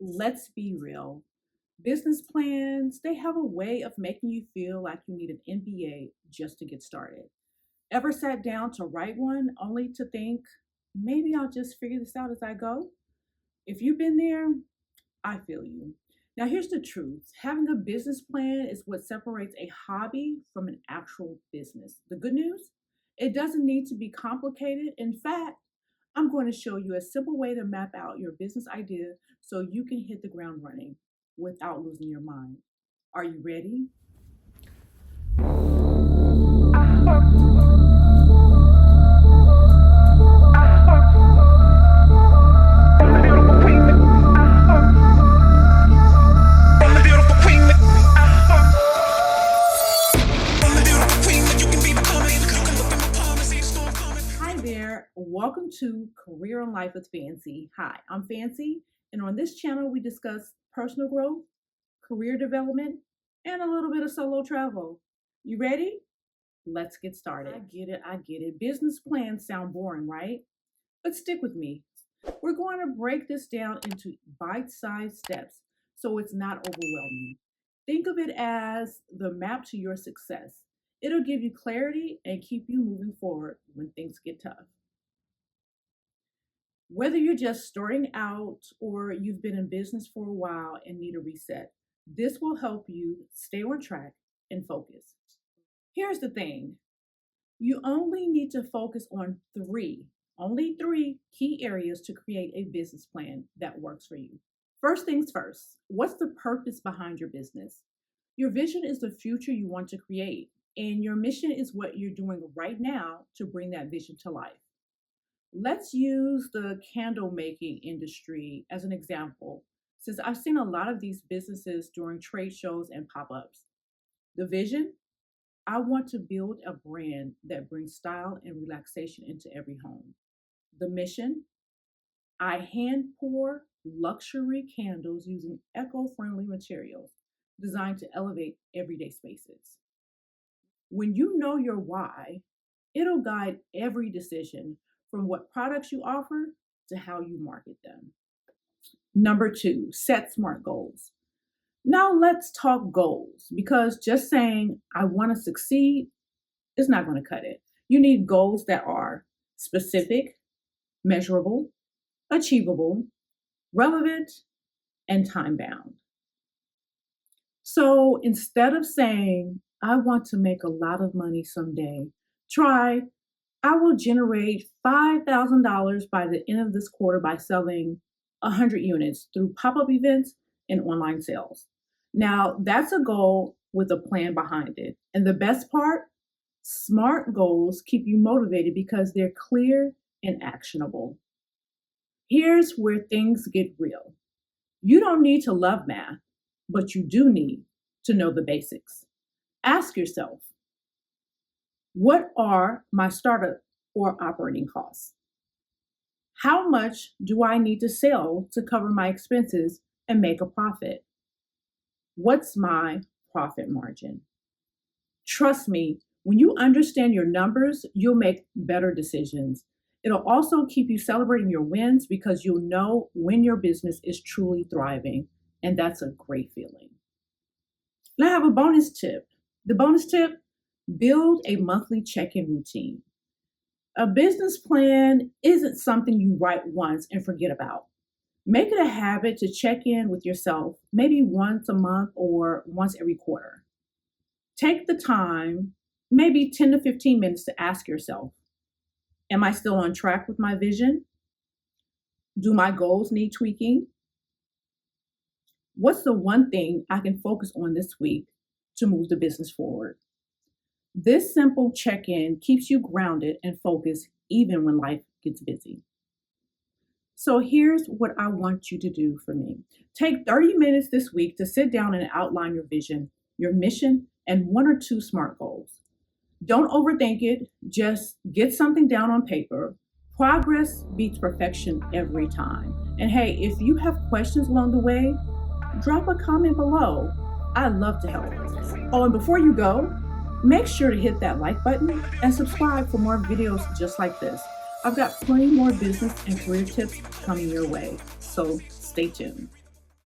Let's be real. Business plans, they have a way of making you feel like you need an MBA just to get started. Ever sat down to write one only to think, maybe I'll just figure this out as I go? If you've been there, I feel you. Now, here's the truth: having a business plan is what separates a hobby from an actual business. The good news? It doesn't need to be complicated. In fact, I'm going to show you a simple way to map out your business idea so you can hit the ground running without losing your mind. Are you ready? Hi there. Welcome to Career and Life with Fancy. Hi, I'm Fancy, and on this channel, we discuss personal growth, career development, and a little bit of solo travel. You ready? Let's get started. I get it. Business plans sound boring, right? But stick with me. We're going to break this down into bite-sized steps so it's not overwhelming. Think of it as the map to your success. It'll give you clarity and keep you moving forward when things get tough. Whether you're just starting out or you've been in business for a while and need a reset, this will help you stay on track and focus. Here's the thing: you only need to focus on only three key areas to create a business plan that works for you. First things first, what's the purpose behind your business? Your vision is the future you want to create, and your mission is what you're doing right now to bring that vision to life. Let's use the candle making industry as an example, since I've seen a lot of these businesses during trade shows and pop ups. The vision: I want to build a brand that brings style and relaxation into every home. The mission: I hand pour luxury candles using eco friendly materials designed to elevate everyday spaces. When you know your why, it'll guide every decision, from what products you offer to how you market them. Number two, set SMART goals. Now let's talk goals, because just saying, I want to succeed, is not going to cut it. You need goals that are specific, measurable, achievable, relevant, and time bound. So instead of saying, I want to make a lot of money someday, try, I will generate $5,000 by the end of this quarter by selling 100 units through pop-up events and online sales. Now, that's a goal with a plan behind it. And the best part, SMART goals keep you motivated because they're clear and actionable. Here's where things get real. You don't need to love math, but you do need to know the basics. Ask yourself, what are my startup or operating costs? How much do I need to sell to cover my expenses and make a profit? What's my profit margin? Trust me, when you understand your numbers, you'll make better decisions. It'll also keep you celebrating your wins because you'll know when your business is truly thriving, and that's a great feeling. Now I have a bonus tip. The bonus tip: build a monthly check-in routine. A business plan isn't something you write once and forget about. Make it a habit to check in with yourself, maybe once a month or once every quarter. Take the time, maybe 10 to 15 minutes, to ask yourself, am I still on track with my vision? Do my goals need tweaking? What's the one thing I can focus on this week to move the business forward? This simple check-in keeps you grounded and focused even when life gets busy. So here's what I want you to do for me. Take 30 minutes this week to sit down and outline your vision, your mission, and one or two SMART goals. Don't overthink it. Just get something down on paper. Progress beats perfection every time. And hey, if you have questions along the way, drop a comment below. I'd love to help. Oh, and before you go, make sure to hit that like button and subscribe for more videos just like this. I've got plenty more business and career tips coming your way, so stay tuned.